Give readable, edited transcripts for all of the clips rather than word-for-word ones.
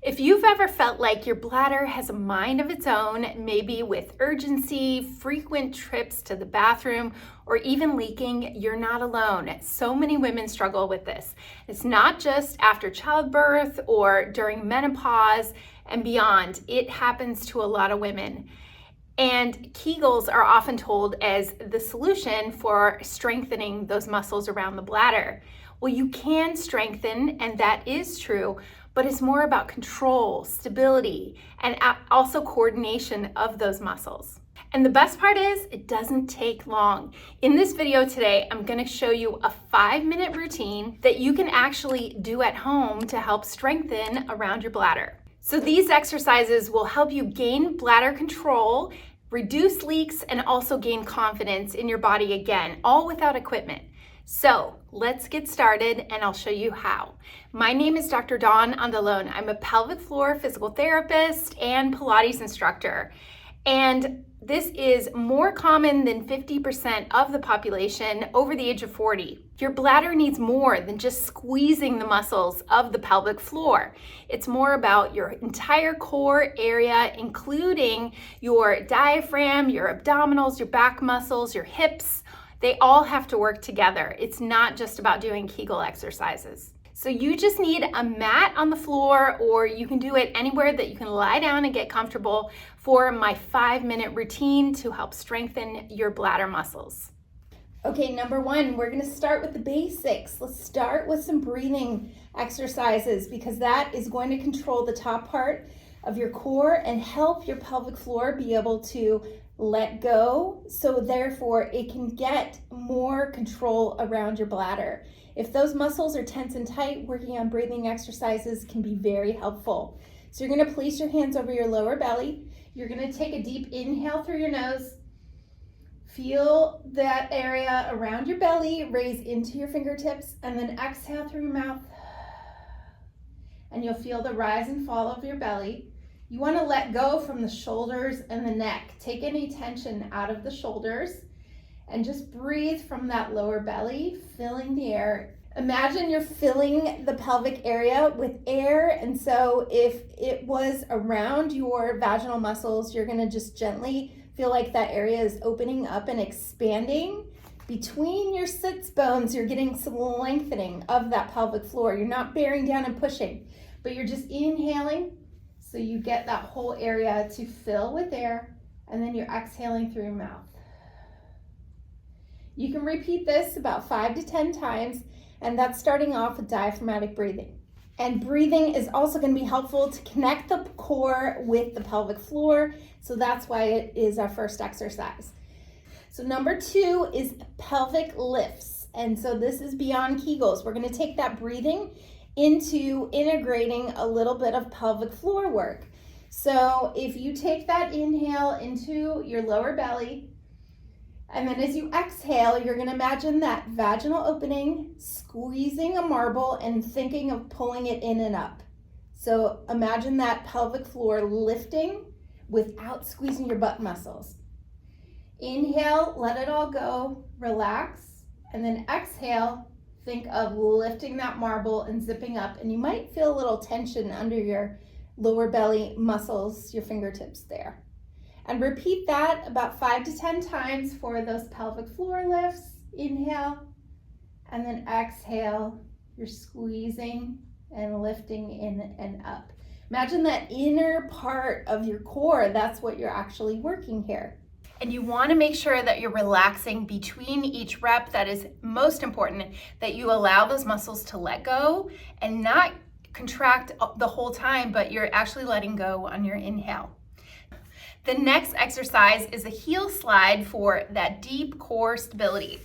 If you've ever felt like your bladder has a mind of its own, maybe with urgency, frequent trips to the bathroom, or even leaking, you're not alone. So many women struggle with this. It's not just after childbirth or during menopause and beyond. It happens to a lot of women. And Kegels are often told as the solution for strengthening those muscles around the bladder. Well, you can strengthen, and that is true, but it's more about control, stability, and also coordination of those muscles. And the best part is, it doesn't take long. In this video today, I'm gonna show you a 5-minute routine that you can actually do at home to help strengthen around your bladder. So these exercises will help you gain bladder control, reduce leaks, and also gain confidence in your body again, all without equipment. So let's get started and I'll show you how. My name is Dr. Dawn Andalone. I'm a pelvic floor physical therapist and Pilates instructor. And this is more common than 50% of the population over the age of 40. Your bladder needs more than just squeezing the muscles of the pelvic floor. It's more about your entire core area, including your diaphragm, your abdominals, your back muscles, your hips. They all have to work together. It's not just about doing Kegel exercises. So you just need a mat on the floor, or you can do it anywhere that you can lie down and get comfortable for my 5-minute routine to help strengthen your bladder muscles. Okay, number one, we're gonna start with the basics. Let's start with some breathing exercises because that is going to control the top part of your core and help your pelvic floor be able to let go, so therefore it can get more control around your bladder. If those muscles are tense and tight, working on breathing exercises can be very helpful. So you're going to place your hands over your lower belly. You're going to take a deep inhale through your nose. Feel that area around your belly raise into your fingertips, and then exhale through your mouth. And you'll feel the rise and fall of your belly. You want to let go from the shoulders and the neck. Take any tension out of the shoulders and just breathe from that lower belly, filling the air. Imagine you're filling the pelvic area with air, and so if it was around your vaginal muscles, you're going to just gently feel like that area is opening up and expanding. Between your sits bones, you're getting some lengthening of that pelvic floor. You're not bearing down and pushing, but you're just inhaling. So you get that whole area to fill with air, and then you're exhaling through your mouth. You can repeat this about 5 to 10 times, and that's starting off with diaphragmatic breathing. And breathing is also going to be helpful to connect the core with the pelvic floor, so that's why it is our first exercise. So number 2 is pelvic lifts, and so this is beyond Kegels. We're going to take that breathing into integrating a little bit of pelvic floor work. So if you take that inhale into your lower belly, and then as you exhale, you're going to imagine that vaginal opening, squeezing a marble and thinking of pulling it in and up. So imagine that pelvic floor lifting without squeezing your butt muscles. Inhale, let it all go, relax, and then exhale, think of lifting that marble and zipping up, and you might feel a little tension under your lower belly muscles, your fingertips there. And repeat that about 5 to 10 times for those pelvic floor lifts. Inhale, and then exhale, you're squeezing and lifting in and up. Imagine that inner part of your core, that's what you're actually working here. And you want to make sure that you're relaxing between each rep. That is most important, that you allow those muscles to let go and not contract the whole time, but you're actually letting go on your inhale. The next exercise is a heel slide for that deep core stability.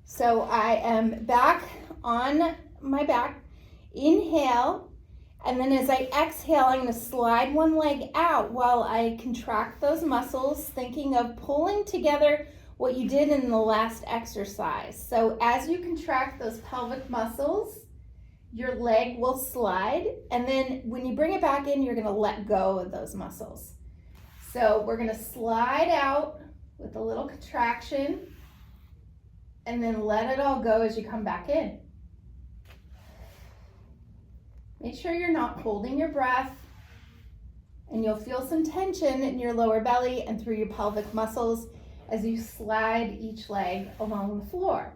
So I am back on my back. Inhale. And then as I exhale, I'm going to slide one leg out while I contract those muscles, thinking of pulling together what you did in the last exercise. So as you contract those pelvic muscles, your leg will slide. And then when you bring it back in, you're going to let go of those muscles. So we're going to slide out with a little contraction and then let it all go as you come back in. Make sure you're not holding your breath. And you'll feel some tension in your lower belly and through your pelvic muscles as you slide each leg along the floor.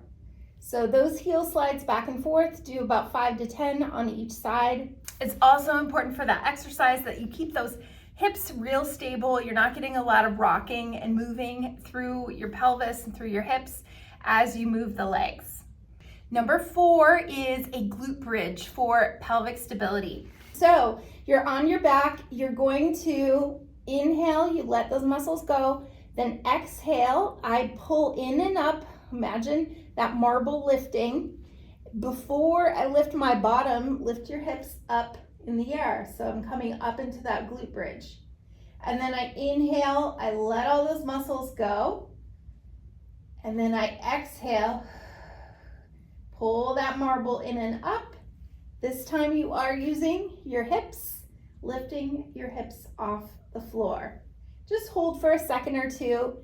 So those heel slides back and forth, do about 5 to 10 on each side. It's also important for that exercise that you keep those hips real stable. You're not getting a lot of rocking and moving through your pelvis and through your hips as you move the legs. Number 4 is a glute bridge for pelvic stability. So you're on your back, you're going to inhale, you let those muscles go, then exhale, I pull in and up. Imagine that marble lifting. Before I lift my bottom, lift your hips up in the air. So I'm coming up into that glute bridge. And then I inhale, I let all those muscles go. And then I exhale, pull that marble in and up. This time you are using your hips, lifting your hips off the floor. Just hold for a second or two,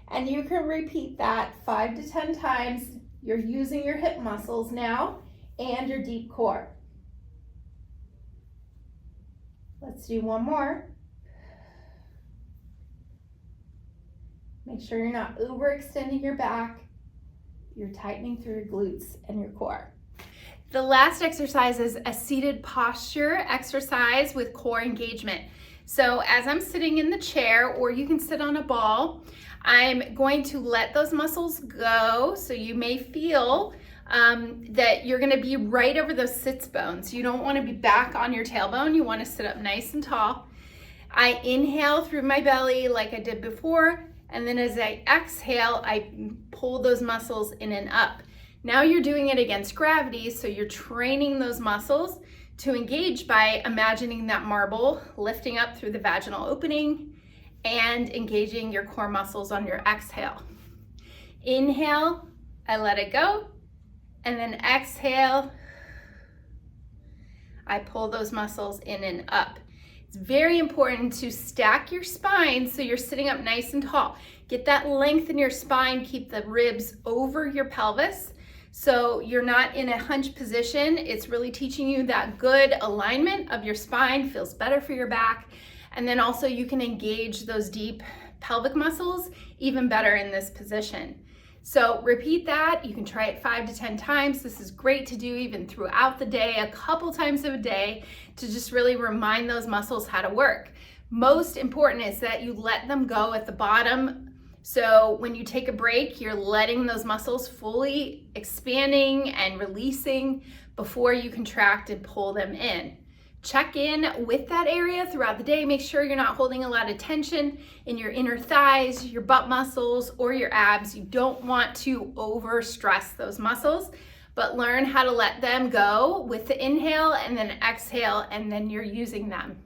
and you can repeat that 5 to 10 times. You're using your hip muscles now and your deep core. Let's do one more. Make sure you're not overextending your back. You're tightening through your glutes and your core. The last exercise is a seated posture exercise with core engagement. So as I'm sitting in the chair, or you can sit on a ball, I'm going to let those muscles go. So you may feel that you're gonna be right over those sits bones. You don't wanna be back on your tailbone. You wanna sit up nice and tall. I inhale through my belly like I did before, and then as I exhale, I pull those muscles in and up. Now you're doing it against gravity, so you're training those muscles to engage by imagining that marble lifting up through the vaginal opening and engaging your core muscles on your exhale. Inhale, I let it go, and then exhale, I pull those muscles in and up. It's very important to stack your spine so you're sitting up nice and tall. Get that length in your spine, keep the ribs over your pelvis so you're not in a hunch position. It's really teaching you that good alignment of your spine, feels better for your back. And then also you can engage those deep pelvic muscles even better in this position. So repeat that. You can try it 5 to 10 times. This is great to do even throughout the day, a couple times a day, to just really remind those muscles how to work. Most important is that you let them go at the bottom. So when you take a break, you're letting those muscles fully expanding and releasing before you contract and pull them in. Check in with that area throughout the day. Make sure you're not holding a lot of tension in your inner thighs, your butt muscles, or your abs. You don't want to overstress those muscles, but learn how to let them go with the inhale and then exhale, and then you're using them.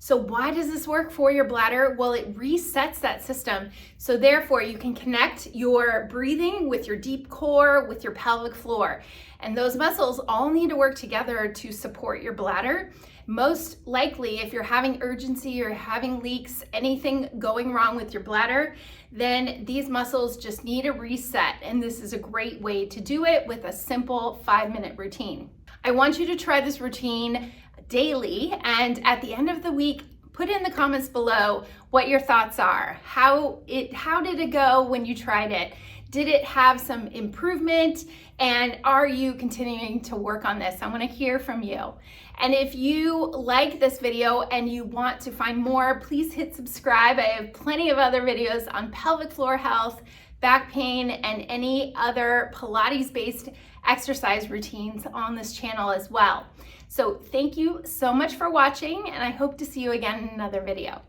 So why does this work for your bladder? Well, it resets that system. So therefore you can connect your breathing with your deep core, with your pelvic floor. And those muscles all need to work together to support your bladder. Most likely, if you're having urgency or having leaks, anything going wrong with your bladder, then these muscles just need a reset. And this is a great way to do it with a simple 5-minute routine. I want you to try this routine daily, and at the end of the week, put in the comments below what your thoughts are. How did it go when you tried it? Did it have some improvement? And are you continuing to work on this? I want to hear from you. And if you like this video and you want to find more, please hit subscribe. I have plenty of other videos on pelvic floor health, back pain, and any other Pilates-based exercise routines on this channel as well. So thank you so much for watching, and I hope to see you again in another video.